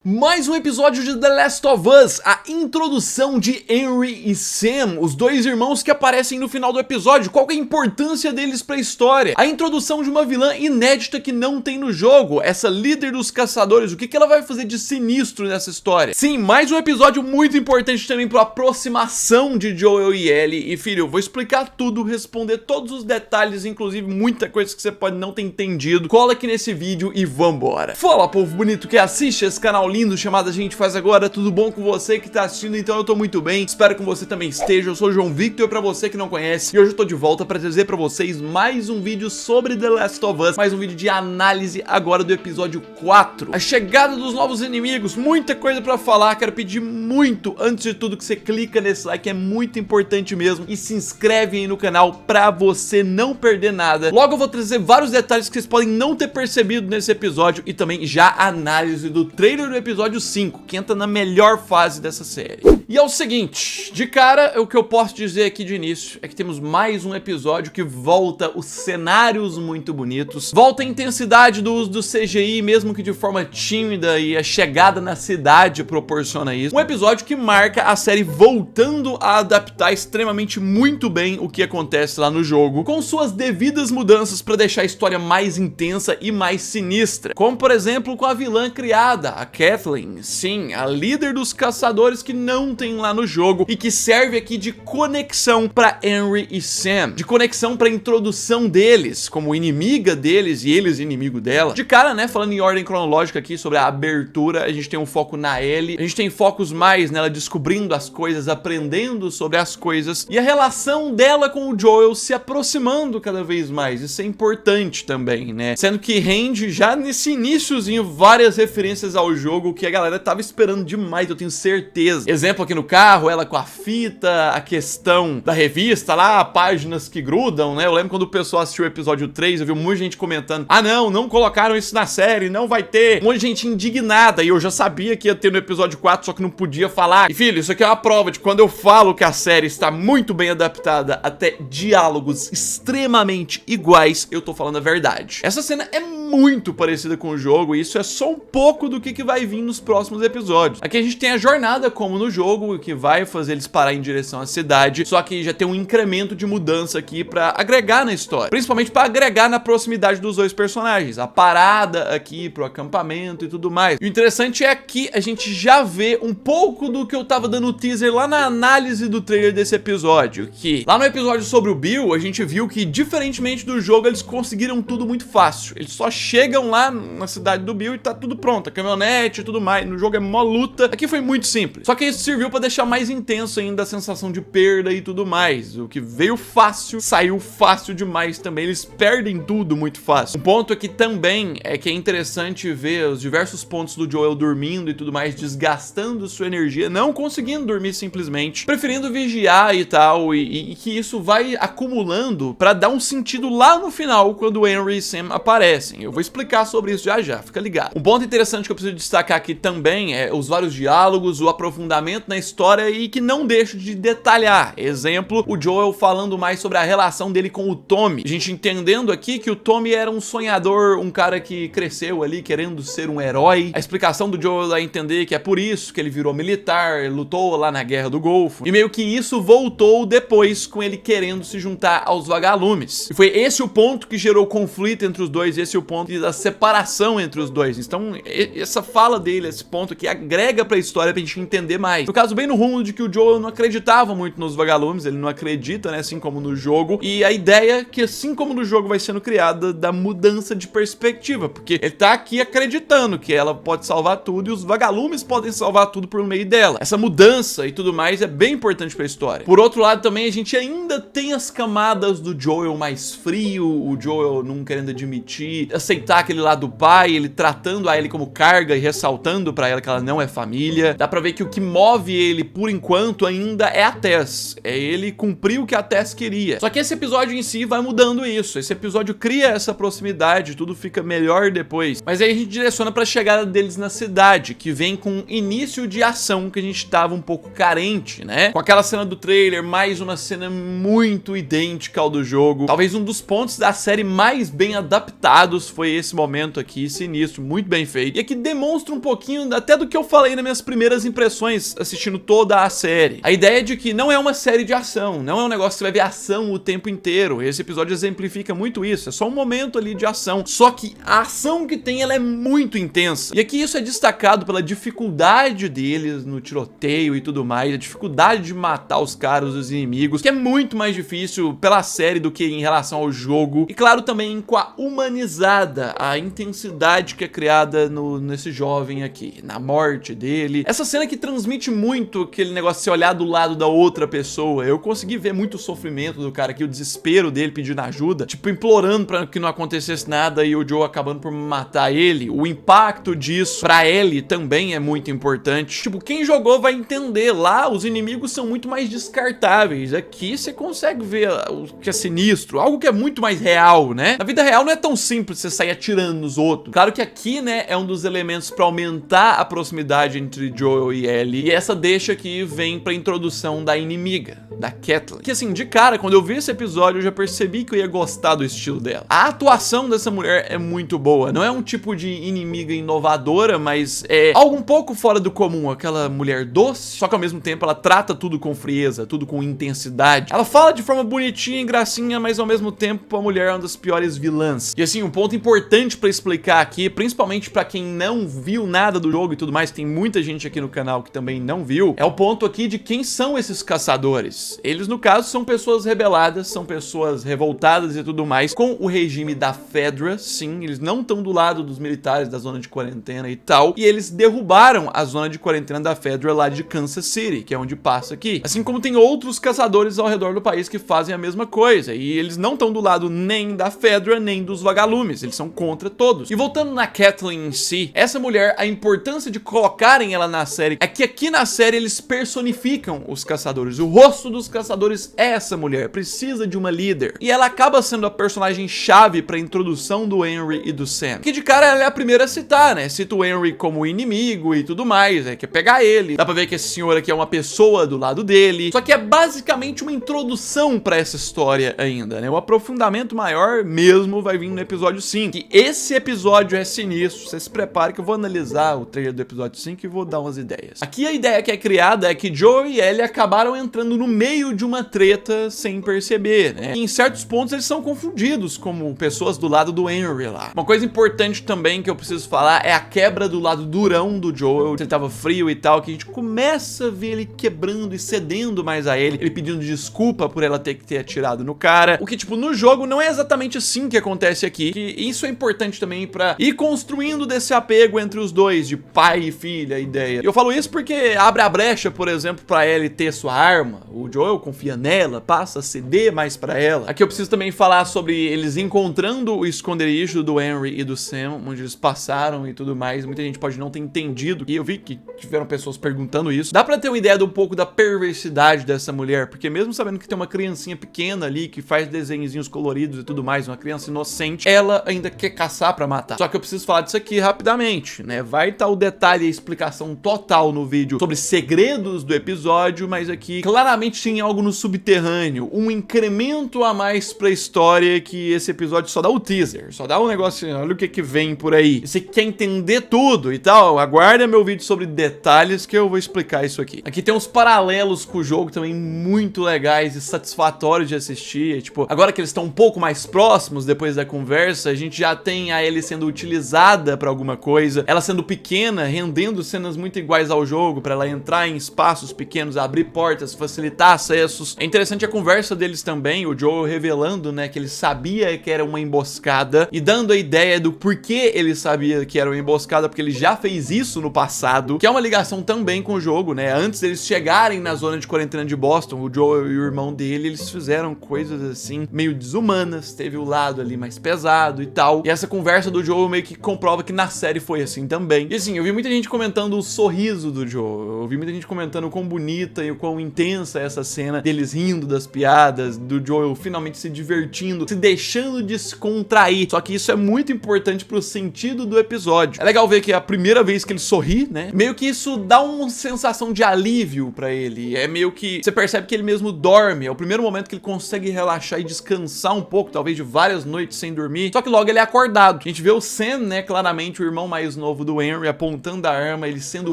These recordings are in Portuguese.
Mais um episódio de The Last of Us, a introdução de Henry e Sam, os dois irmãos que aparecem no final do episódio. Qual que é a importância deles pra história? A introdução de uma vilã inédita que não tem no jogo, essa líder dos caçadores, o que ela vai fazer de sinistro nessa história? Sim, mais um episódio muito importante também pra aproximação de Joel e Ellie. E filho, eu vou explicar tudo, responder todos os detalhes, inclusive muita coisa que você pode não ter entendido. Cola aqui nesse vídeo e vambora. Fala, povo bonito que assiste esse canal lindo chamado A Gente Faz Agora, tudo bom com você que tá assistindo? Então eu tô muito bem, espero que você também esteja. Eu sou o João Victor, pra você que não conhece, e hoje eu tô de volta pra trazer pra vocês mais um vídeo sobre The Last of Us, mais um vídeo de análise agora do episódio 4, a chegada dos novos inimigos, muita coisa pra falar. Quero pedir muito, antes de tudo, que você clica nesse like, é muito importante mesmo, e se inscreve aí no canal pra você não perder nada. Logo eu vou trazer vários detalhes que vocês podem não ter percebido nesse episódio, e também já a análise do trailer do episódio 5, que entra na melhor fase dessa série. E é o seguinte, de cara, o que eu posso dizer aqui de início é que temos mais um episódio que volta os cenários muito bonitos, volta a intensidade do uso do CGI, mesmo que de forma tímida, e a chegada na cidade proporciona isso. Um episódio que marca a série voltando a adaptar extremamente muito bem o que acontece lá no jogo, com suas devidas mudanças para deixar a história mais intensa e mais sinistra, como por exemplo com a vilã criada, a Kathleen, sim, a líder dos caçadores que não tem lá no jogo e que serve aqui de conexão para Henry e Sam, de conexão para introdução deles como inimiga deles e eles inimigo dela. De cara, né, falando em ordem cronológica aqui sobre a abertura, a gente tem um foco na Ellie, a gente tem focos mais nela descobrindo as coisas, aprendendo sobre as coisas, e a relação dela com o Joel se aproximando cada vez mais. Isso é importante também, né, sendo que rende já nesse iniciozinho várias referências ao jogo que a galera tava esperando demais, eu tenho certeza. Exemplo aqui no carro, ela com a fita, a questão da revista lá, páginas que grudam, né? Eu lembro quando o pessoal assistiu o episódio 3, eu vi muita gente comentando: ah não colocaram isso na série, não vai ter. Um monte de gente indignada, e eu já sabia que ia ter no episódio 4, só que não podia falar. E filho, isso aqui é uma prova de que quando eu falo que a série está muito bem adaptada, até diálogos extremamente iguais, eu tô falando a verdade. Essa cena é muito parecida com o jogo, e isso é só um pouco do que vai vir nos próximos episódios. Aqui a gente tem a jornada como no jogo, que vai fazer eles parar em direção à cidade, só que já tem um incremento de mudança aqui pra agregar na história, principalmente pra agregar na proximidade dos dois personagens, a parada aqui pro acampamento e tudo mais. E o interessante é que a gente já vê um pouco do que eu tava dando teaser lá na análise do trailer desse episódio, que lá no episódio sobre o Bill, a gente viu que, diferentemente do jogo, eles conseguiram tudo muito fácil. Eles só chegam lá na cidade do Bill e tá tudo pronto, a caminhonete e tudo mais. No jogo é mó luta, aqui foi muito simples, só que isso serviu pra deixar mais intenso ainda a sensação de perda e tudo mais. O que veio fácil, saiu fácil demais também, eles perdem tudo muito fácil. Um ponto aqui também é que é interessante ver os diversos pontos do Joel dormindo e tudo mais, desgastando sua energia, não conseguindo dormir simplesmente, preferindo vigiar e tal, e que isso vai acumulando pra dar um sentido lá no final, quando Henry e Sam aparecem. Eu vou explicar sobre isso já, fica ligado. Um ponto interessante que eu preciso destacar aqui também é os vários diálogos, o aprofundamento na história e que não deixo de detalhar. Exemplo, o Joel falando mais sobre a relação dele com o Tommy. A gente entendendo aqui que o Tommy era um sonhador, um cara que cresceu ali querendo ser um herói. A explicação do Joel a entender que é por isso que ele virou militar, lutou lá na Guerra do Golfo. E meio que isso voltou depois com ele querendo se juntar aos vagalumes. E foi esse o ponto que gerou conflito entre os dois, esse é o ponto da separação entre os dois. Então, essa fala dele, esse ponto que agrega pra história pra gente entender mais. No caso, bem no rumo de que o Joel não acreditava muito nos vagalumes, ele não acredita, né, assim como no jogo, e a ideia que, assim como no jogo, vai sendo criada da mudança de perspectiva, porque ele tá aqui acreditando que ela pode salvar tudo e os vagalumes podem salvar tudo por meio dela. Essa mudança e tudo mais é bem importante pra história. Por outro lado também, a gente ainda tem as camadas do Joel mais frio, o Joel não querendo admitir, aceitar aquele lado do pai, ele tratando a Ellie como carga e ressaltando pra ela que ela não é família. Dá pra ver que o que move ele, por enquanto, ainda é a Tess. É ele cumprir o que a Tess queria. Só que esse episódio em si vai mudando isso. Esse episódio cria essa proximidade, tudo fica melhor depois. Mas aí a gente direciona pra chegada deles na cidade, que vem com um início de ação que a gente tava um pouco carente, né? Com aquela cena do trailer, mais uma cena muito idêntica ao do jogo. Talvez um dos pontos da série mais bem adaptados foi esse momento aqui sinistro, muito bem feito. E aqui demonstra um pouquinho até do que eu falei nas minhas primeiras impressões assistindo toda a série. A ideia de que não é uma série de ação, não é um negócio que você vai ver ação o tempo inteiro. Esse episódio exemplifica muito isso, é só um momento ali de ação. Só que a ação que tem, ela é muito intensa. E aqui isso é destacado pela dificuldade deles no tiroteio e tudo mais, a dificuldade de matar os caras, os inimigos, que é muito mais difícil pela série do que em relação ao jogo. E claro, também com a humanizada, a intensidade que é criada nesse jovem aqui, na morte dele. Essa cena que transmite muito aquele negócio de você olhar do lado da outra pessoa. Eu consegui ver muito o sofrimento do cara aqui, o desespero dele pedindo ajuda, tipo, implorando pra que não acontecesse nada e o Joe acabando por matar ele. O impacto disso pra Ellie também é muito importante. Tipo, quem jogou vai entender. Lá, os inimigos são muito mais descartáveis. Aqui você consegue ver o que é sinistro, algo que é muito mais real, né? Na vida real não é tão simples você sair atirando nos outros. Claro que aqui, né, é um dos elementos pra aumentar a proximidade entre Joel e Ellie. E essa deixa aqui vem pra introdução da inimiga, da Catelyn. Que assim, de cara, quando eu vi esse episódio, eu já percebi que eu ia gostar do estilo dela. A atuação dessa mulher é muito boa. Não é um tipo de inimiga inovadora, mas é algo um pouco fora do comum. Aquela mulher doce, só que ao mesmo tempo ela trata tudo com frieza, tudo com intensidade. Ela fala de forma bonitinha e gracinha, mas ao mesmo tempo a mulher é uma das piores vilãs. E assim, um ponto importante pra explicar aqui, principalmente pra quem não viu nada do jogo e tudo mais, tem muita gente aqui no canal que também não viu, é o ponto aqui de quem são esses caçadores. Eles, no caso, são pessoas rebeladas, são pessoas revoltadas e tudo mais, com o regime da Fedra. Sim, eles não estão do lado dos militares da zona de quarentena e tal, e eles derrubaram a zona de quarentena da Fedra lá de Kansas City, que é onde passa aqui. Assim como tem outros caçadores ao redor do país que fazem a mesma coisa, e eles não estão do lado nem da Fedra, nem dos vagalumes, eles são contra todos. E voltando na Catelyn em si, essa mulher, a importância de colocarem ela na série é que aqui na série eles personificam os caçadores. O rosto dos caçadores é essa mulher, precisa de uma líder. E ela acaba sendo a personagem chave pra introdução do Henry e do Sam. Que de cara ela é a primeira a citar, né? Cita o Henry como inimigo e tudo mais, quer pegar ele. Dá pra ver que esse senhor aqui é uma pessoa do lado dele. Só que é basicamente uma introdução pra essa história ainda, né? O aprofundamento maior mesmo vai vir no episódio 5. E esse episódio é sinistro, você se prepare que eu vou analisar o trailer do episódio 5 e vou dar umas ideias. Aqui a ideia que é criada é que Joe e Ellie acabaram entrando no meio de uma treta sem perceber, né? E em certos pontos eles são confundidos como pessoas do lado do Henry lá. Uma coisa importante também que eu preciso falar é a quebra do lado durão do Joel. Ele tava frio e tal, que a gente começa a ver ele quebrando e cedendo mais a ele pedindo desculpa por ela ter que ter atirado no cara. O que, tipo, no jogo não é exatamente assim que acontece aqui. E isso é importante também pra ir construindo desse apego entre os dois, de pai e filha, a ideia. Eu falo isso porque abre a brecha, por exemplo, pra Ellie ter sua arma. O Joel confia nela, passa a ceder mais pra ela. Aqui eu preciso também falar sobre eles encontrando o esconderijo do Henry e do Sam, onde eles passaram e tudo mais. Muita gente pode não ter entendido, e eu vi que tiveram pessoas perguntando isso. Dá pra ter uma ideia de um pouco da perversidade dessa mulher, porque mesmo sabendo que tem uma criancinha pequena ali, que faz desenhozinhos coloridos e tudo mais, uma criança inocente, ela ainda quer caçar pra matar. Só que eu preciso falar disso aqui rapidamente, né? Vai estar o detalhe e a explicação total no vídeo sobre segredos do episódio, mas aqui claramente tem algo no subterrâneo, um incremento a mais pra história que esse episódio só dá o teaser, só dá um negócio assim, olha o que vem por aí. E você quer entender tudo e tal, aguarda meu vídeo sobre detalhes que eu vou explicar isso aqui. Aqui tem uns paralelos com o jogo também muito legais e satisfatórios de assistir. Tipo, agora que eles estão um pouco mais próximos depois da conversa, a gente já tem a Ellie sendo utilizada pra alguma coisa, ela sendo pequena, rendendo cenas muito iguais ao jogo, pra ela entrar em espaços pequenos, abrir portas, facilitar acessos. É interessante a conversa deles também, o Joel revelando, né, que ele sabia que era uma emboscada e dando a ideia do porquê ele sabia que era uma emboscada, porque ele já fez isso no passado, que é uma ligação também com o jogo, né? Antes deles chegarem na zona de quarentena de Boston, o Joel e o irmão dele, eles fizeram coisas assim, meio desumanas, teve o lado ali mais pesado e tal. E essa conversa do Joel meio que comprova que na série foi assim também. E assim, eu vi muita gente comentando o sorriso do Joel, eu vi muita gente comentando o quão bonita e o quão intensa é essa cena deles rindo das piadas, do Joel finalmente se divertindo, se deixando descontrair. Só que isso é muito importante pro sentido do episódio. É legal ver que é a primeira vez que ele sorri, né? Meio que isso dá uma sensação de alívio pra ele. É meio que você percebe que ele mesmo dorme. É o primeiro momento que ele consegue relaxar e descansar um pouco, talvez de várias noites sem dormir. Só que logo ele é acordado. A gente vê o Sam, né, claramente o irmão mais novo do Henry, apontando a arma, eles sendo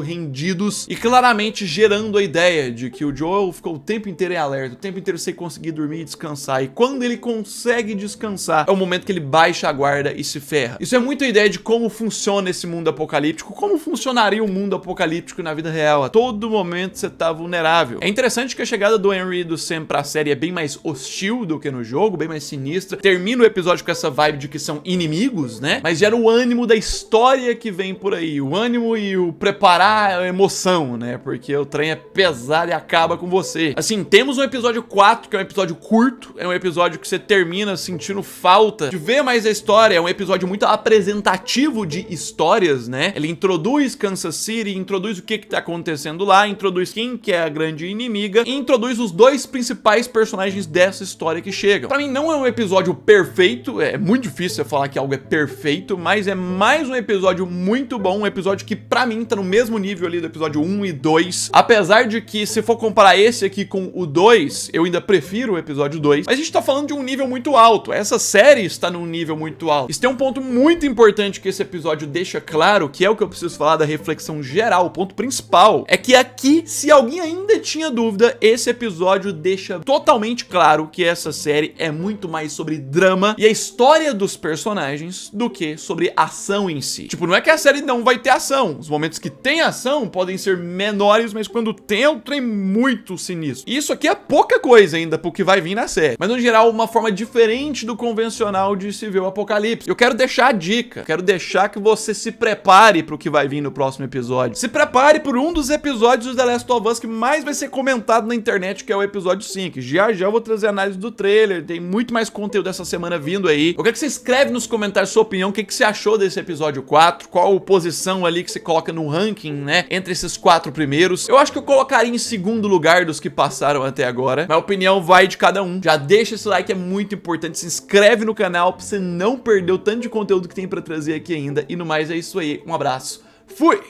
rendidos e claramente gerando a ideia de que o Joel ficou o tempo inteiro em alerta, o tempo inteiro sem conseguir dormir e descansar. E quando ele consegue descansar, é o momento que ele baixa a guarda e se ferra. Isso é muito a ideia de como funciona esse mundo apocalíptico, como funcionaria o mundo apocalíptico na vida real. A todo momento você tá vulnerável. É interessante que a chegada do Henry e do Sam pra série é bem mais hostil do que no jogo, bem mais sinistra. Termina o episódio com essa vibe de que são inimigos, né? Mas gera o ânimo da história que vem por aí. O ânimo e o preparar a emoção, né? Porque o trem é pesado e acaba com você. Assim, temos um episódio 4, que é um episódio curto. É um episódio que você termina sentindo falta de ver mais a história. É um episódio muito apresentativo de histórias, né? Ele introduz Kansas City, introduz o que tá acontecendo lá, introduz quem que é a grande inimiga e introduz os dois principais personagens dessa história que chegam. Pra mim não é um episódio perfeito, é muito difícil você falar que algo é perfeito, mas é mais um episódio muito bom, um episódio que pra mim tá no mesmo nível ali do episódio 1 e 2, apesar de que se for comparar esse aqui com o 2, eu ainda prefiro o episódio 2, mas a gente tá falando de um nível muito alto, essa série está num nível muito alto. Isso tem um ponto muito importante que esse episódio deixa claro, que é o que eu preciso falar da reflexão geral, o ponto principal, é que aqui, se alguém ainda tinha dúvida, esse episódio deixa totalmente claro que essa série é muito mais sobre drama e a história dos personagens do que sobre ação em si. Tipo, não é que a série não vai ter ação, os momentos que tem ação podem ser menores, mas quando tem é um trem muito sinistro. E isso aqui é pouca coisa ainda pro que vai vir na série, mas no geral uma forma diferente do convencional de se ver o apocalipse. Eu quero deixar a dica, quero deixar que você se prepare pro que vai vir no próximo episódio. Se prepare por um dos episódios do The Last of Us que mais vai ser comentado na internet, que é o episódio 5. Já eu vou trazer análise do trailer, tem muito mais conteúdo essa semana vindo aí. Eu quero que você escreve nos comentários sua opinião, o que você achou desse episódio 4, qual posição ali que você coloca no ranking, né, entre esses 4 primeiros. Eu acho que eu colocaria em segundo lugar dos que passaram até agora, mas a opinião vai de cada um. Já deixa esse like, é muito importante, se inscreve no canal pra você não perder o tanto de conteúdo que tem pra trazer aqui ainda. E no mais é isso aí, um abraço, fui!